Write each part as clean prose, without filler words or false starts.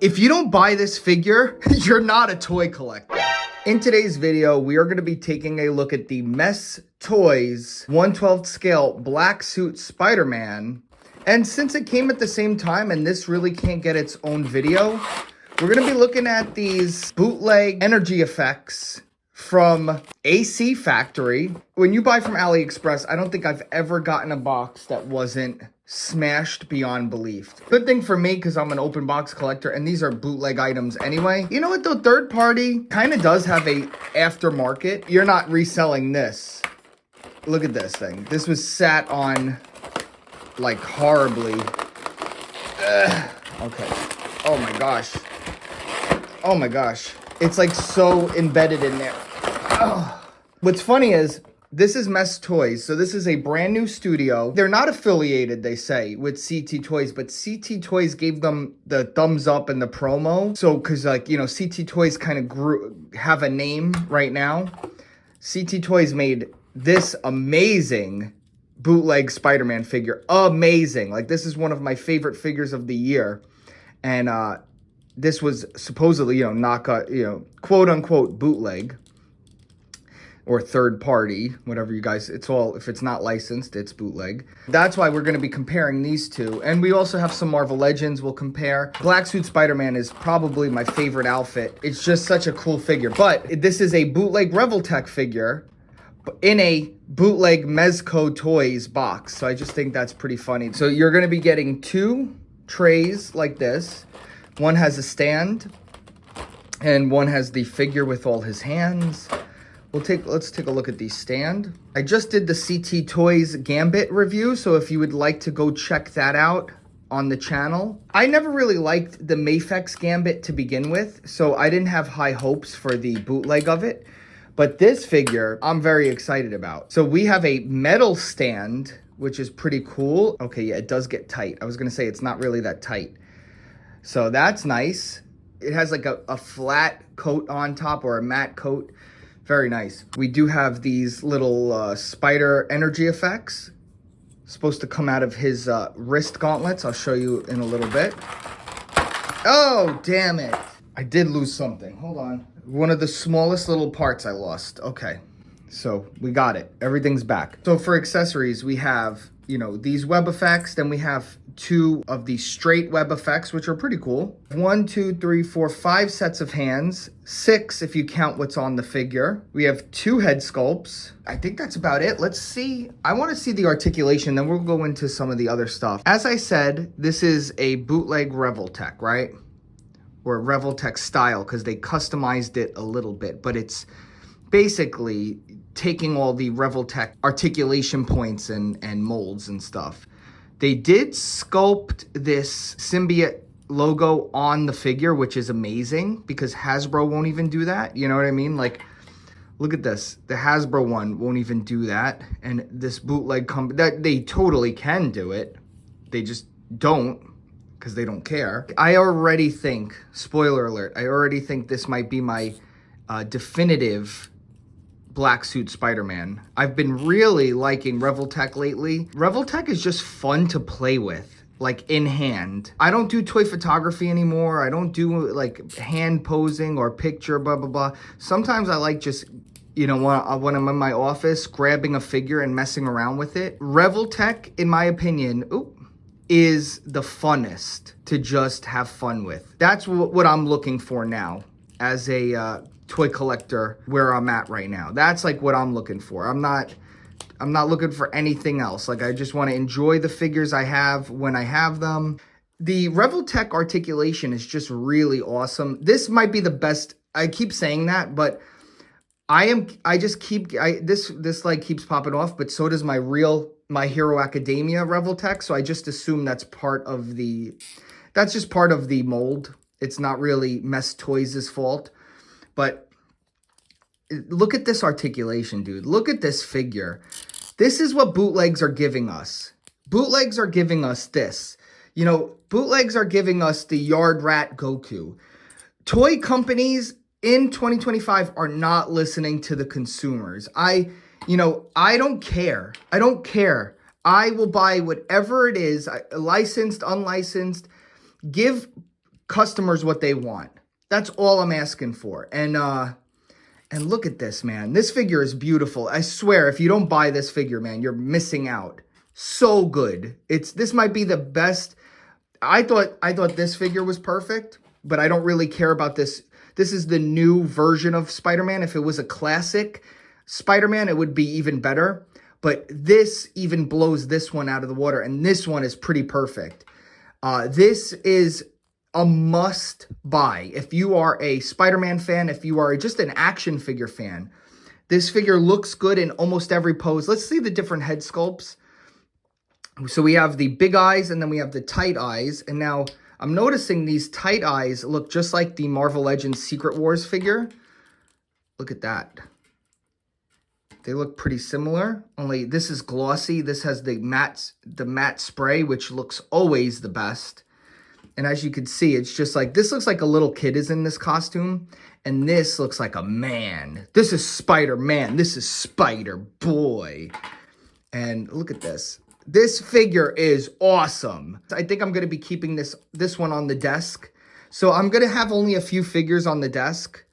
If you don't buy this figure, you're not a toy collector. In today's video, we are going to be taking a look at the Mess Toys 1/12 scale black suit Spider-Man. And since it came at the same time and this really can't get its own video, we're going to be looking at these bootleg energy effects from AC Factory. When you buy from AliExpress, I don't think I've ever gotten a box that wasn't smashed beyond belief. Good thing for me, because I'm an open box collector and these are bootleg items anyway. You know what though, third party kind of does have a aftermarket. You're not reselling this. Look at this thing. This was sat on like horribly. Ugh. Okay. Oh my gosh. Oh my gosh. It's like so embedded in there. Ugh. What's funny is, this is Mess Toys, so this is a brand new studio. They're not affiliated, they say, with CT Toys, but CT Toys gave them the thumbs up in the promo. So, because like, you know, CT Toys kind of have a name right now. CT Toys made this amazing bootleg Spider-Man figure. Amazing. Like, this is one of my favorite figures of the year. And this was supposedly, you know, quote unquote bootleg. Or third party, whatever you guys, it's all, if it's not licensed, it's bootleg. That's why we're gonna be comparing these two. And we also have some Marvel Legends we'll compare. Black Suit Spider-Man is probably my favorite outfit. It's just such a cool figure. But this is a bootleg REvoltech figure in a bootleg Mezco Toys box. So I just think that's pretty funny. So you're gonna be getting two trays like this. One has a stand and one has the figure with all his hands. Let's take a look at the stand. I just did the CT Toys Gambit review, so if you would like to go check that out on the channel. I never really liked the Mafex Gambit to begin with, so I didn't have high hopes for the bootleg of it. But this figure, I'm very excited about. So we have a metal stand, which is pretty cool. Okay, yeah, it does get tight. I was gonna say it's not really that tight. So that's nice. It has like a flat coat on top, or a matte coat. Very nice. We do have these little spider energy effects. Supposed to come out of his wrist gauntlets. I'll show you in a little bit. Oh, damn it. I did lose something. Hold on. One of the smallest little parts I lost. Okay. So we got it. Everything's back. So for accessories, we have, you know, these web effects. Then we have two of the straight web effects, which are pretty cool. 1, 2, 3, 4, 5 sets of hands. 6 if you count what's on the figure. We have 2 head sculpts. I think that's about it. Let's see. I want to see the articulation, then we'll go into some of the other stuff. As I said, this is a bootleg REvoltech, right? Or REvoltech style, because they customized it a little bit, but it's basically taking all the REvoltech articulation points and molds and stuff. They did sculpt this Symbiote logo on the figure, which is amazing because Hasbro won't even do that. You know what I mean? Like, look at this. The Hasbro one won't even do that. And this bootleg company, that they totally can do it. They just don't, because they don't care. I already think, spoiler alert, I already think this might be my definitive Black Suit Spider-Man. I've been really liking REvoltech lately. REvoltech is just fun to play with, like in hand. I don't do toy photography anymore. I don't do like hand posing or picture, blah, blah, blah. Sometimes I like just, you know, when I'm in my office, grabbing a figure and messing around with it. REvoltech, in my opinion, is the funnest to just have fun with. That's what I'm looking for now as a toy collector where I'm at right now. That's like what I'm looking for. I'm not looking for anything else. Like, I just want to enjoy the figures I have when I have them. The REvoltech articulation is just really awesome. This might be the best. I keep saying that, but this like keeps popping off, but so does My Hero Academia REvoltech. So I just assume that's just part of the mold. It's not really Mess Toys' fault. But look at this articulation, dude. Look at this figure. This is what bootlegs are giving us. Bootlegs are giving us this. You know, bootlegs are giving us the Yard Rat Goku. Toy companies in 2025 are not listening to the consumers. I don't care. I don't care. I will buy whatever it is, licensed, unlicensed. Give customers what they want. That's all I'm asking for. And look at this, man. This figure is beautiful. I swear, if you don't buy this figure, man, you're missing out. So good. This might be the best. I thought this figure was perfect, but I don't really care about this. This is the new version of Spider-Man. If it was a classic Spider-Man, it would be even better. But this even blows this one out of the water, and this one is pretty perfect. This is a must buy. If you are a Spider-Man fan, if you are just an action figure fan, this figure looks good in almost every pose. Let's see the different head sculpts. So we have the big eyes, and then we have the tight eyes. And now I'm noticing these tight eyes look just like the Marvel Legends Secret Wars figure. Look at that. They look pretty similar, only this is glossy. This has the matte spray, which looks always the best. And as you can see, it's just like, this looks like a little kid is in this costume. And this looks like a man. This is Spider-Man. This is Spider-Boy. And look at this. This figure is awesome. I think I'm going to be keeping this one on the desk. So I'm going to have only a few figures on the desk.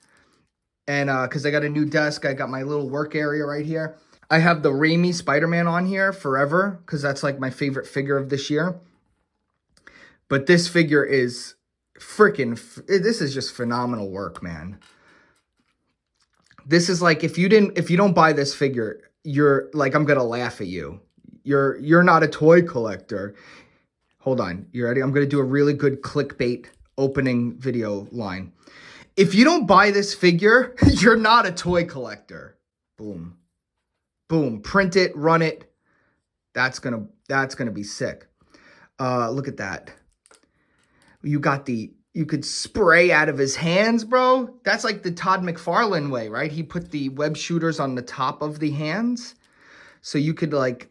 And because I got a new desk, I got my little work area right here. I have the Raimi Spider-Man on here forever because that's like my favorite figure of this year. But this figure is this is just phenomenal work, man. This is like, if you don't buy this figure, you're like, I'm going to laugh at you. You're not a toy collector. Hold on. You ready? I'm going to do a really good clickbait opening video line. If you don't buy this figure, you're not a toy collector. Boom. Boom. Print it, run it. That's going to be sick. Look at that. You could spray out of his hands, bro. That's like the Todd McFarlane way, right? He put the web shooters on the top of the hands. So you could like,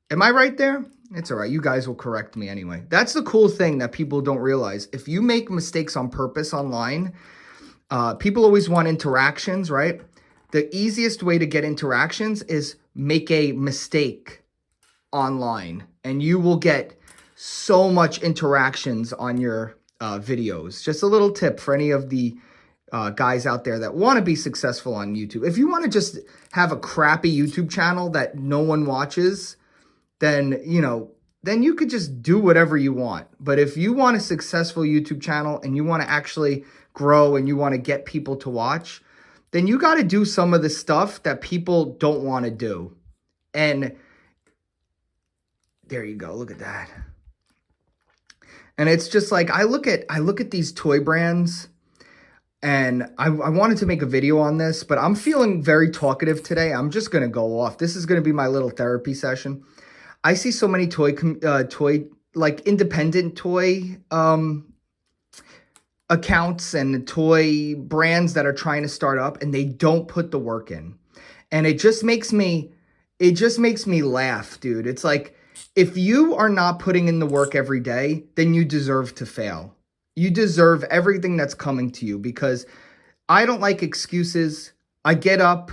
am I right there? It's all right. You guys will correct me anyway. That's the cool thing that people don't realize. If you make mistakes on purpose online, people always want interactions, right? The easiest way to get interactions is make a mistake online, and you will get so much interactions on your videos. Just a little tip for any of the guys out there that want to be successful on YouTube. If you want to just have a crappy YouTube channel that no one watches, then you could just do whatever you want. But if you want a successful YouTube channel and you want to actually grow and you want to get people to watch, then you got to do some of the stuff that people don't want to do. And there you go. Look at that. And it's just like, I look at these toy brands, and I wanted to make a video on this, but I'm feeling very talkative today. I'm just going to go off. This is going to be my little therapy session. I see so many like independent toy accounts and toy brands that are trying to start up, and they don't put the work in. And it just makes me laugh, dude. It's like, if you are not putting in the work every day, then you deserve to fail. You deserve everything that's coming to you, because I don't like excuses. I get up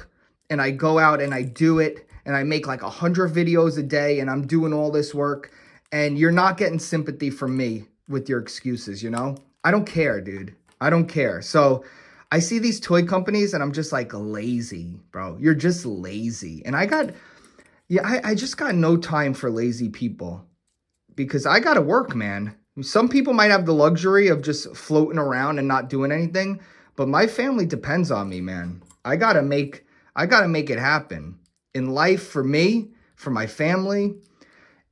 and I go out and I do it, and I make like 100 videos a day, and I'm doing all this work, and you're not getting sympathy from me with your excuses, you know? I don't care, dude. I don't care. So I see these toy companies and I'm just like, lazy, bro. You're just lazy. And I just got no time for lazy people, because I got to work, man. Some people might have the luxury of just floating around and not doing anything, but my family depends on me, man. I got to make it happen in life, for me, for my family.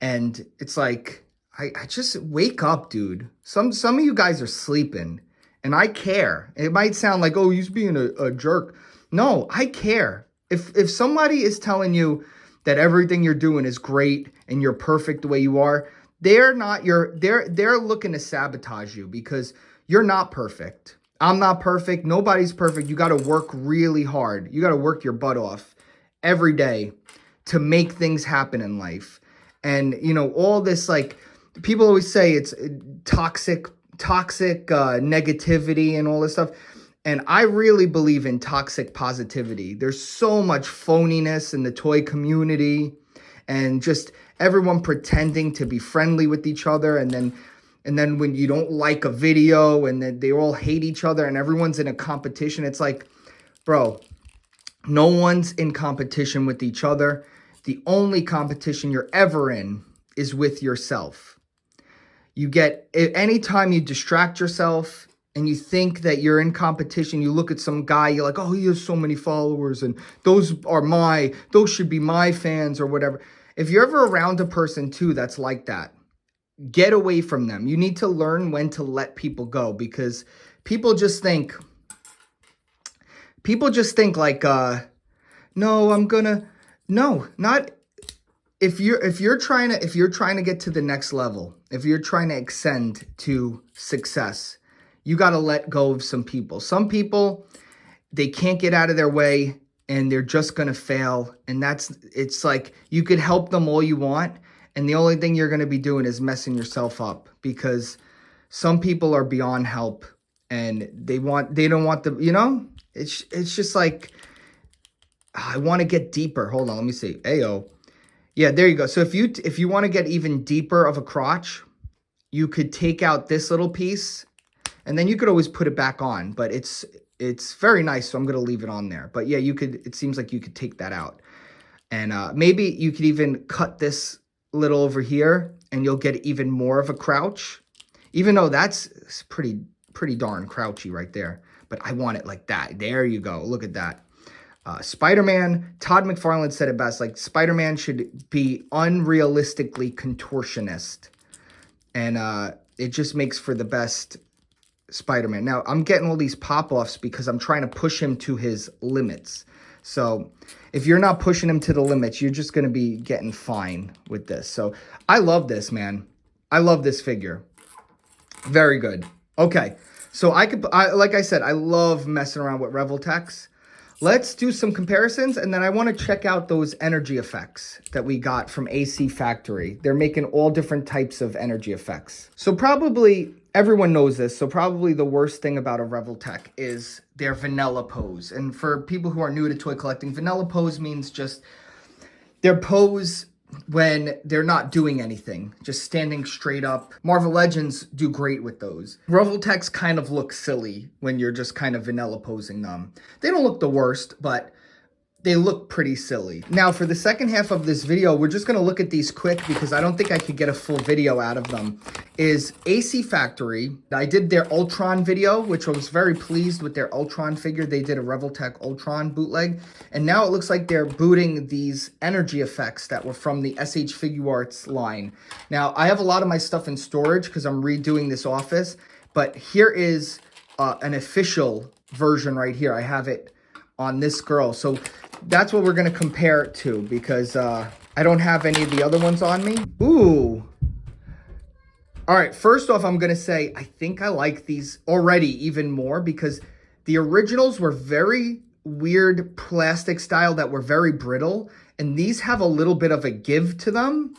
And it's like, I just wake up, dude. Some of you guys are sleeping, and I care. It might sound like, oh, he's being a jerk. No, I care. If somebody is telling you that everything you're doing is great and you're perfect the way you are, they're looking to sabotage you, because you're not perfect. I'm not perfect. Nobody's perfect. You got to work really hard. You got to work your butt off every day to make things happen in life. And, all this, like, people always say it's toxic negativity and all this stuff. And I really believe in toxic positivity. There's so much phoniness in the toy community, and just everyone pretending to be friendly with each other. And And then when you don't like a video and then they all hate each other and everyone's in a competition, it's like, bro, no one's in competition with each other. The only competition you're ever in is with yourself. You get, anytime you distract yourself and you think that you're in competition, you look at some guy, you're like, oh, he has so many followers and those should be my fans or whatever. If you're ever around a person too that's like that, get away from them. You need to learn when to let people go, because people just think like, not if you're trying to get to the next level, if you're trying to ascend to success, you got to let go of some people. Some people, they can't get out of their way and they're just going to fail. And it's like, you could help them all you want, and the only thing you're going to be doing is messing yourself up, because some people are beyond help and they don't want the, it's just like, I want to get deeper. Hold on, let me see. Ayo. Yeah, there you go. So if you want to get even deeper of a crotch, you could take out this little piece and then you could always put it back on, but it's very nice. So I'm going to leave it on there. But yeah, it seems like you could take that out, and maybe you could even cut this little over here and you'll get even more of a crouch, even though that's pretty darn crouchy right there. But I want it like that. There you go. Look at that. Spider-Man, Todd McFarlane said it best, like Spider-Man should be unrealistically contortionist. And it just makes for the best Spider-Man. Now, I'm getting all these pop-offs because I'm trying to push him to his limits. So if you're not pushing him to the limits, you're just going to be getting fine with this. So I love this, man. I love this figure. Very good. Okay. So like I said, I love messing around with REvoltechs. Let's do some comparisons, and then I want to check out those energy effects that we got from AC Factory. They're making all different types of energy effects. So probably everyone knows this. So probably the worst thing about a REvoltech is their vanilla pose. And for people who are new to toy collecting, vanilla pose means just their pose when they're not doing anything, just standing straight up. Marvel Legends do great with those. REvoltechs kind of look silly when you're just kind of vanilla posing them. They don't look the worst, but they look pretty silly. Now, for the second half of this video, we're just going to look at these quick because I don't think I could get a full video out of them. Is AC Factory. I did their Ultron video, which I was very pleased with their Ultron figure. They did a REvoltech Ultron bootleg. And now it looks like they're booting these energy effects that were from the SH Figuarts line. Now, I have a lot of my stuff in storage because I'm redoing this office. But here is an official version right here. I have it on this girl. So that's what we're going to compare it to, because I don't have any of the other ones on me. Ooh. All right, first off, I'm going to say I think I like these already even more, because the originals were very weird plastic style that were very brittle, and these have a little bit of a give to them,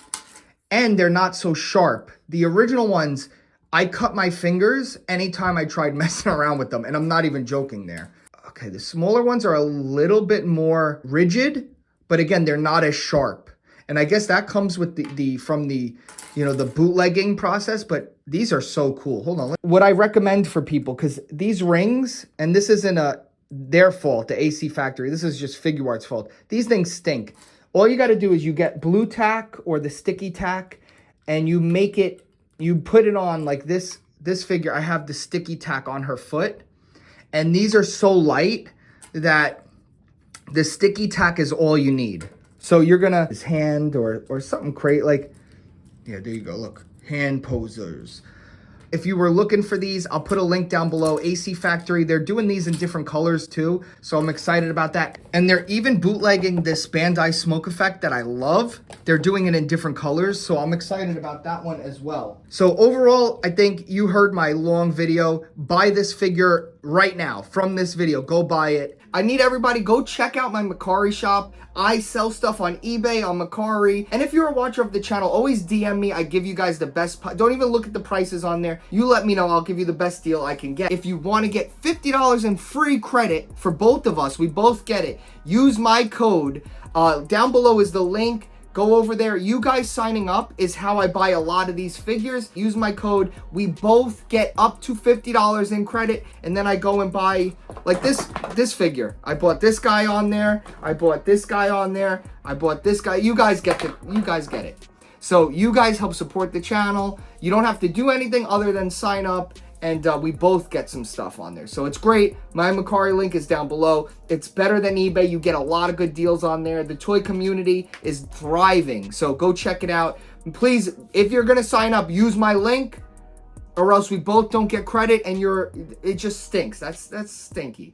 and they're not so sharp. The original ones, I cut my fingers anytime I tried messing around with them, and I'm not even joking there. Okay, the smaller ones are a little bit more rigid, but again, they're not as sharp. And I guess that comes with from the bootlegging process, but these are so cool. Hold on. What I recommend for people, because these rings, and this isn't their fault, the AC Factory, this is just Figuarts' fault. These things stink. All you got to do is you get blue tack or the sticky tack, and you put it on like this figure. I have the sticky tack on her foot. And these are so light that the sticky tack is all you need. So you're gonna, his hand or something crazy, like, yeah, there you go, look, hand posers. If you were looking for these, I'll put a link down below. AC Factory, they're doing these in different colors too, so I'm excited about that. And they're even bootlegging this Bandai smoke effect that I love. They're doing it in different colors, so I'm excited about that one as well. So overall, I think you heard my long video. Buy this figure right now from this video. Go buy it. I need everybody, go check out my Mercari shop. I sell stuff on eBay, on Mercari. And if you're a watcher of the channel, always DM me. I give you guys the best. Don't even look at the prices on there. You let me know. I'll give you the best deal I can get. If you want to get $50 in free credit for both of us, we both get it. Use my code. Down below is the link. Go over there. You guys signing up is how I buy a lot of these figures. Use my code. We both get up to $50 in credit, and then I go and buy like this figure. I bought this guy on there. I bought this guy on there. I bought this guy. You guys get it. So you guys help support the channel. You don't have to do anything other than sign up, and we both get some stuff on there. So it's great. My Mercari link is down below. It's better than eBay. You get a lot of good deals on there. The toy community is thriving. So go check it out. And please, if you're gonna sign up, use my link, or else we both don't get credit, and it just stinks. That's stinky.